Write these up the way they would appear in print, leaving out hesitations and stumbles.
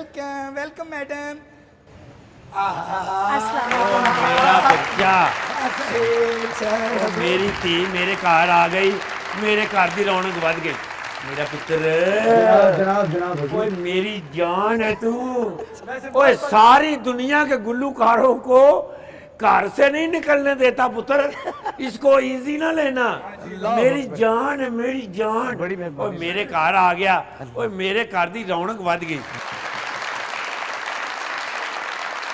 Welcome welcome madam. मेरा बच्चा मेरी धी मेरे घर आ गई, मेरे घर की रौनक बढ़ गई। मेरा पुत्र जनाब ओए मेरी जान है तू। ओए सारी दुनिया के गुल्लूकारों को घर से नहीं निकलने देता पुत्र, इसको इजी ना लेना। मेरी जान है, मेरी जान। ओए मेरे घर आ गया, ओए मेरे घर की रौनक बढ़ गई।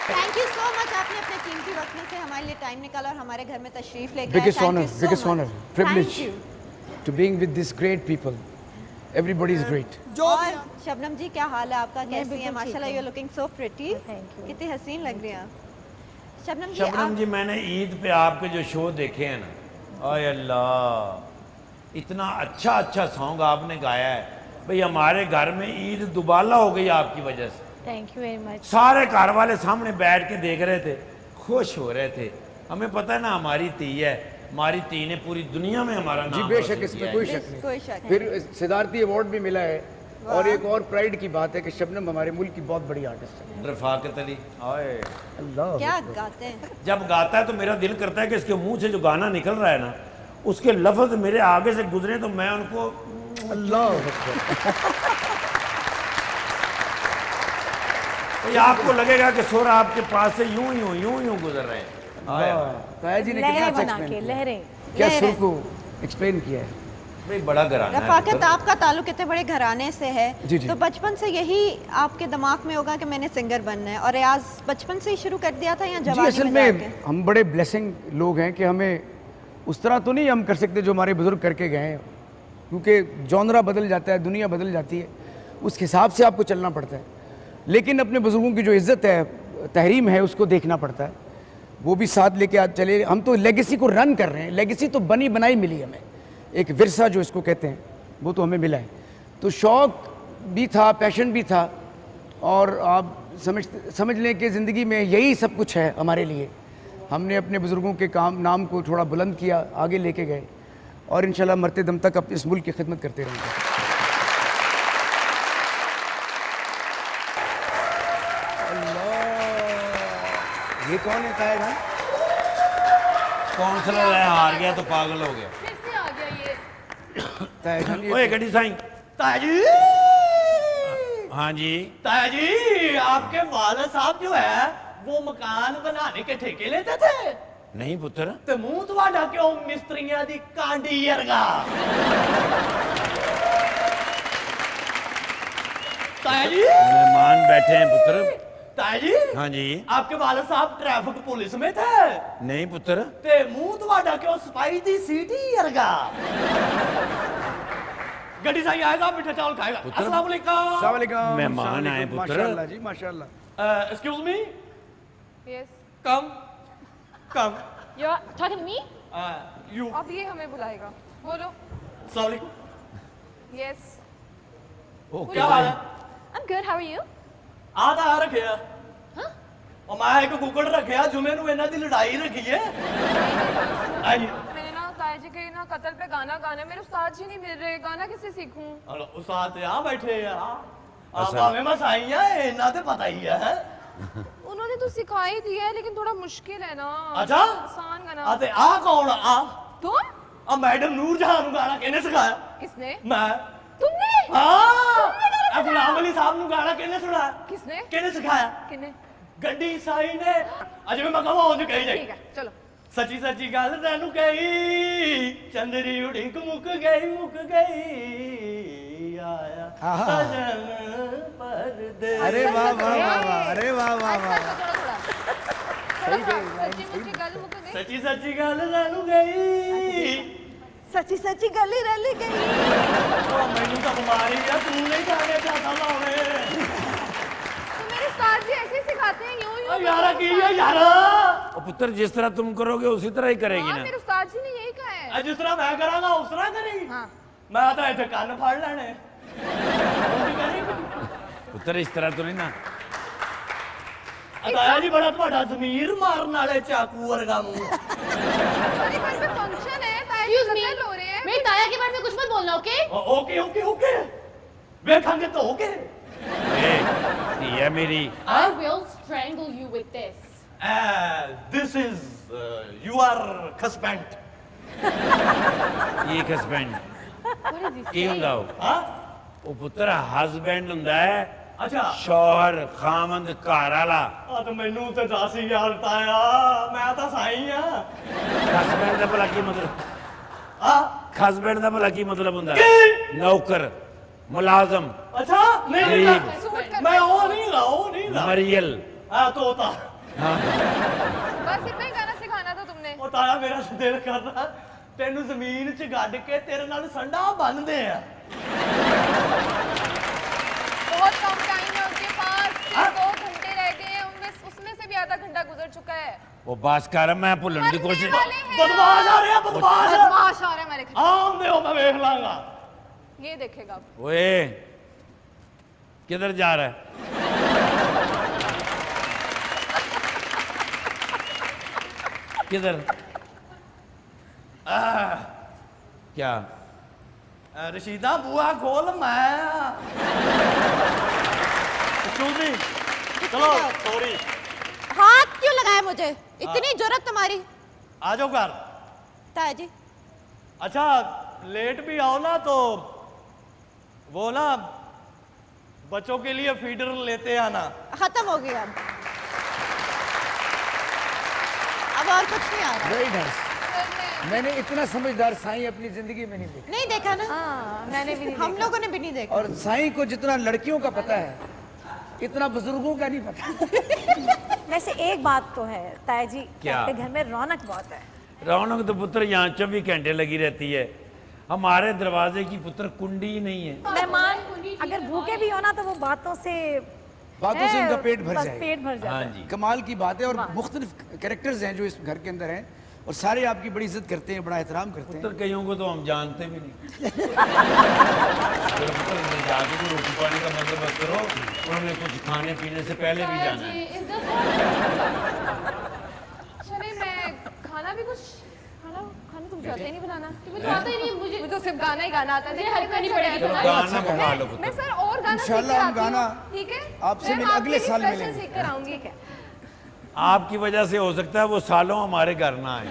थैंक यू सो मच, आपने अपने कीमती वक्त में से हमारे लिए टाइम निकाला और हमारे घर में तशरीफ लेकर Biggest honor, privilege to being with these great people. Everybody is great. और शबनम जी क्या हाल है आपका, कैसी है? माशाल्लाह you are looking so pretty, कितनी हसीन लग रही हैं आप। शबनम जी मैंने ईद पे आपके जो शो देखे हैं ना, आय अल्लाह इतना अच्छा अच्छा सॉन्ग आपने गाया है भाई, हमारे घर में ईद दुबाला हो गई आपकी वजह से। Thank you very much. सारे घर वाले सामने बैठ के देख रहे थे, खुश हो रहे थे। हमें पता है ना हमारी धी है, हमारी धी ने पूरी दुनिया में हमारा जी नाम बेशक, रोशन इसमें किया कोई है। शक नहीं। कोई शक नहीं। फिर सिद्धार्थी अवार्ड भी मिला है, और एक और प्राइड की बात है कि शबनम हमारे मुल्क की बहुत बड़ी आर्टिस्ट है। रफाकत अली आए अल्लाह क्या गाते हैं। जब गाता है तो मेरा दिल करता है कि इसके मुंह से जो गाना निकल रहा है ना, उसके लफ्ज मेरे आगे से गुजरे तो मैं उनको अल्लाह ये आपको लगेगा कि सुर आपके पास से यूं यूं गुजर रहे हैं। आए ताया जी ने कितना लहरें अच्छा बना के, एक्सप्लेन लहरें। क्या सुर को एक्सप्लेन किया है। भाई बड़ा घराना है रफाकत, पुत्र। आपका ताल्लुक इतने बड़े घराने से है, जी, जी। तो बचपन से यही आपके दिमाग में होगा कि मैंने सिंगर बनना है, और रियाज बचपन से ही शुरू कर दिया था या जी जवानी असल में में जाके? हम बड़े ब्लेसिंग लोग हैं कि हमें उस तरह तो नहीं हम कर सकते जो हमारे बुजुर्ग करके गए हैं, क्योंकि जॉनरा बदल जाता है, दुनिया बदल जाती है, उस हिसाब से आपको चलना पड़ता है। लेकिन अपने बुजुर्गों की जो इज़्ज़त है, तहरीम है, उसको देखना पड़ता है, वो भी साथ लेके आज चले। हम तो लेगेसी को रन कर रहे हैं, लेगेसी तो बनी बनाई मिली हमें, एक विरसा जो इसको कहते हैं वो तो हमें मिला है। तो शौक़ भी था, पैशन भी था, और आप समझ लें कि ज़िंदगी में यही सब कुछ है हमारे लिए। हमने अपने बुज़ुर्गों के नाम को थोड़ा बुलंद किया, आगे लेके गए, और इंशाल्लाह मरते दम तक अब इस मुल्क की खिदमत करते रहेंगे। ये कौन है ताया भाई? कौंसलर है, हार गया तो पागल हो गया। फिर से आ गया ये। ताया जान ये ओए गड्डी साईं। ताया जी, हाँ जी। ताया जी आपके वालिद साहब जो है वो मकान बनाने के ठेके लेते थे, नहीं पुत्र, ते मुंह तुहाडा क्यों मिस्त्रियां दी कांडी वर्गा? ताया जी, मेहमान बैठे हैं पुत्र। ताया जी, हाँ जी। आपके वालिद साहब ट्रैफिक पुलिस में थे, नहीं पुत्र, ते मुंह तुहाडा क्यों सफाई दी सीटी वर्गा? गड्डी साईं आएगा, मीठा चावल खाएगा। अस्सलाम वालेकुम। अस्सलाम वालेकुम। मेहमान आए पुत्र। माशाल्लाह जी माशाल्लाह। Excuse me, Yes. Come come. You are talking to me? You अब ये हमें बुलाएगा। बोलो। अस्सलाम वालेकुम। Yes. क्या हाल है? I'm good. How are you? ਆਹ ਤਾਂ ਰੱਖਿਆ ਉਹ ਮੈਂ ਇੱਕ ਕੁੱਕੜ ਰੱਖਿਆ ਜੁਮੇ ਨੂੰ ਇਹਨਾਂ ਦੀ ਲੜਾਈ ਰੱਖੀ ਹੈ ਹਾਂਜੀ मैंने ना ताया जी के ना कत्ल पे गाना गाना है, मेरे उस्ताद जी नहीं मिल रहे, गाना किससे सीखूं? ਹਲੋ ਉਸਤਾਦ ਤੇ ਆ ਬੈਠੇ ਆ ਆ ਅੱਛਾ। ਭਾਵੇਂ ਮੈਂ ਸਾਈ ਆ ਇਹਨਾਂ ਤੇ ਪਤਾ ਹੀ ਹੈ उन्होंने तो सिखा ही दिया है, लेकिन थोड़ा मुश्किल है ना। अच्छा? आसान गाना। ਆ ਤੇ ਆ ਕੌਣ ਆ तुम? ਆ ਮੈਡਮ ਨੂਰ ਜਹਾਨ ਨੂੰ ਗਾਣਾ ਕਿਹਨੇ ਸਿਖਾਇਆ किसने? ਮੈਂ तुमने? ਹਾਂ ਆ ਗੁਲਾਮ ਅਲੀ ਸਾਹਿਬ ਨੂੰ ਗਾਣਾ ਕਿਹਨੇ ਸੁਣਾਇਆ किसने? ਕਿਹਨੇ ਸਿਖਾਇਆ किन्ने? ਗੱਡੀ ਸਾਈ ਨੇ ਅਜੇ ਮੈਂ ਕਹਾਂ ਉਂਝ ਕਹੀ ਜਾਈ ठीक है, चलो। ਸੱਚੀ ਸੱਚੀ ਗੱਲ ਤੈਨੂੰ ਕਹੀ ਚੰਦਰੀ ਉਡੀਕ ਮੁੱਕ ਗਈ ਆਇਆ ਆਹਾ। ਸਜਣ ਪਰਦੇ अरे वाह वाह वाह वाह, अरे वाह वाह वाह। सच्ची मुच्ची गल मुक गई। ਸੱਚੀ ਸੱਚੀ ਗੱਲ ਤੈਨੂੰ ਕਹੀ सच्ची सच्ची गली रली गई। ਉਹ ਮੈਨੂੰ ਤਾਂ ਬਿਮਾਰੀ ਆ ਤੂੰ ਨਹੀਂ ਜਾਣੇ ਚਾਹਤਾ ਲਾਉਣੇ तो मेरे उस्ताद जी ऐसे ही सिखाते हैं, यूं ਓ यूं। ਯਾਰਾ ਕੀ ਆ ਯਾਰਾ और पुत्र जिस तरह तुम करोगे उसी तरह ही करेगी हाँ, ना। मेरे उस्ताद जी ने यही कहा है। ਅੱਜ ਜਿਸ ਤਰ੍ਹਾਂ ਮੈਂ ਕਰਾਂਗਾ ਉਸ ਤਰ੍ਹਾਂ ਕਰੀ हाँ। ਮੈਂ ਤਾਂ ਇੱਥੇ ਕੰਨ ਫੜ ਲੈਣੇ ਉਂਝ ਕਰੇਗੀ पुत्र इस तरह तो नहीं ना। ਅਦਾਇਆ ਜੀ ਬੜਾ ਤੁਹਾਡਾ ਜ਼ਮੀਰ ਮਾਰਨ ਵਾਲੇ ਚਾਕੂ ਵਰਗਾ ਮੂੰਹ अरे घर पे फंक्शन है, ताया जी कत्ल हो रहे हैं। मेरी ताया के बारे में कुछ मत बोलना, ओके? ਓਕੇ ਓਕੇ ਓਕੇ ਵੇਖਾਂਗੇ ਧੋ ਕੇ ए, धीया है मेरी। I will strangle you with this. This is your husband. ਇਹ husband What did he Ki say? ਹੁੰਦਾ ਉਹ? ਹਾਂ ਉਹ ਪੁੱਤਰ ਹਸਬੈਂਡ ਹੁੰਦਾ ਹੈ ਅੱਛਾ ਸ਼ੌਹਰ ਖਾਮੰਦ ਘਰ ਵਾਲਾ। ਆ ਤਾਂ ਮੈਨੂੰ ਤੇ ਦੱਸ ਯਾਰ ਤਾਇਆ ਮੈਂ ਤਾਂ ਸਾਈ ਆ ਹਸਬੈਂਡ ਦਾ ਭਲਾ ਕੀ ਮਤਲਬ? ਆ ਹਸਬੈਂਡ ਦਾ ਭਲਾ ਕੀ ਮਤਲਬ ਹੁੰਦਾ? ਨੌਕਰ, ਮੁਲਾਜ਼ਮ, ਅੱਛਾ ਨਹੀਂ ਗਰੀਬ, ਮੈਂ ਉਹ ਨਹੀਂ ਗਾ ਮਰੀਅਲ। ਆ ਤੋਤਾ बस इतना ही गाना सिखाना था तुमने। ਉਹ ਤਾਇਆ ਮੇਰਾ ਦਿਲ ਕਰਦਾ ਤੈਨੂੰ ਜ਼ਮੀਨ 'ਚ ਗੱਡ ਕੇ ਤੇਰੇ ਨਾਲ ਸੰਡਾ ਬੰਨਦੇ ਆ बहुत कम टाइम है उनके पास, सिर्फ 2 घंटे रह गए हैं, उसमें से भी आधा घंटा गुजर चुका है। ਉਹ ਬਸ ਕਰ, ਮੈਂ ਭੁੱਲਣ ਦੀ ਕੋਸ਼ਿਸ਼। वाले हैं। ਬਦਮਾਸ਼ ਆ ਰਿਹਾ ਬਦਮਾਸ਼ बदमाश आ रहा है हमारे घर। ਆਉਂਦੇ ਹੋ ਮੈਂ ਵੇਖ ਲਾਂਗਾ ये देखेगा अब। ओए किधर जा रहा है? किधर? क्या? ਰਸ਼ੀਦਾ ਬੂਆ ਖੋਲ ਮੈਂ ਐਕਸਕਿਊਜ਼ ਮੀ ਚਲੋ ਸੌਰੀ हाथ क्यों लगाया मुझे? इतनी जरूरत तुम्हारी? आ जाओ घर ताया जी अच्छा लेट भी आओ ना तो वो ना बच्चों के लिए फीडर लेते आना खत्म हो गया अब और कुछ नहीं आ रहा। Very nice. मैंने इतना समझदार साईं अपनी जिंदगी में नहीं देखा। नहीं देखा ना? मैंने भी नहीं हम लोगों ने भी नहीं देखा। और साईं को जितना लड़कियों का पता है इतना बुजुर्गों का नहीं पता। वैसे एक बात तो है ताया जी, क्या? आपके घर में रौनक बहुत है। रौनक तो पुत्र यहाँ 24 घंटे लगी रहती है। हमारे दरवाजे की पुत्र कुंडी ही नहीं है। मेहमान अगर भूखे भी हो ना तो वो बातों से उनका पेट भर बस जाएगा। पेट भर जाता हाँ है। जी। कमाल की बात है। और मुख्तलिफ कैरेक्टर्स हैं जो इस घर के अंदर हैं और सारे आपकी बड़ी इज्जत करते हैं, बड़ा एहतराम करते हैं। पुत्र कईयों को तो हम जानते भी नहीं। पुत्र जाके तो रोटी पानी का बंदोबस्त करो, उन्होंने कुछ खाने पीने से पहले भी जाना है। इस दफा चले मैं खाना भी कुछ खाना तुम जाते ही नहीं बनाना। मुझे आता ही नहीं, मुझे तो सिर्फ गाना ही गाना आता है। हर करनी पड़ेगी चलो गाना बना लो मैं पुत्र। सर और गाना सीख कर इंशाल्लाह हम आती हूँ, गाना ठीक है? आपसे मैं मिल- अगले आपके साल लिए मिलेंगे। स्पेशल सीख कर आऊंगी। आपकी वजह से हो सकता है वो सालों हमारे घर ना आए।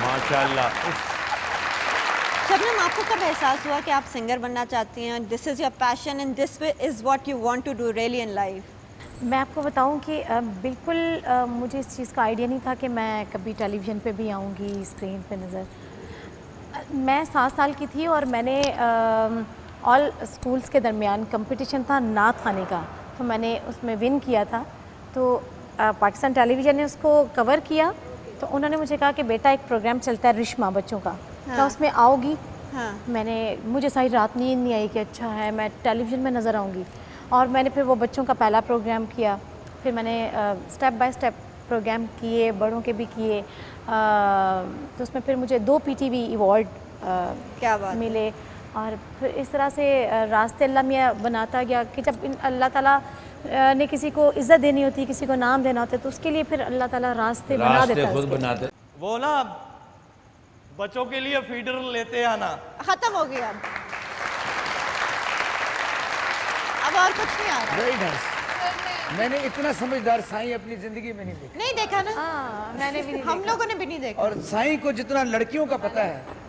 माशाल्लाह। शबनम, आपको कब एहसास हुआ कि आप सिंगर बनना चाहती हैं? This is your passion and this is what you want to do really in life? मैं आपको बताऊं कि बिल्कुल मुझे इस चीज़ का आइडिया नहीं था कि मैं कभी टेलीविज़न पे भी आऊँगी, स्क्रीन पे नज़र। मैं 7 साल की थी और मैंने ऑल स्कूल्स के दरमियान कंपटीशन था नात खाने का, तो मैंने उसमें विन किया था। तो पाकिस्तान टेलीविज़न ने उसको कवर किया, तो उन्होंने मुझे कहा कि बेटा एक प्रोग्राम चलता है रिश्मा बच्चों का, क्या उसमें आओगी? हाँ। मुझे सारी रात नींद नहीं आई कि अच्छा है मैं टेलीविज़न में नज़र आऊँगी। और मैंने फिर वो बच्चों का पहला प्रोग्राम किया, फिर मैंने स्टेप बाय स्टेप प्रोग्राम किए, बड़ों के भी किए। तो उसमें फिर मुझे 2 PTV अवार्ड क्या बात मिले। और फिर इस तरह से रास्ते अल्लाह मियाँ बनाता गया कि जब अल्लाह ताला ने किसी को इज़्ज़त देनी होती है, किसी को नाम देना होता है, तो उसके लिए फिर अल्लाह ताला रास्ते बना रास्ते देता है खुद उसके। बनाते। वो ना बच्चों के लिए फीडर लेते आना खत्म हो गया अब और कुछ नहीं आ रहा। Very nice. मैंने इतना समझदार साईं अपनी जिंदगी में नहीं देखा। नहीं देखा ना? मैंने भी नहीं हम लोगों ने भी नहीं देखा। और साईं को जितना लड़कियों का पता है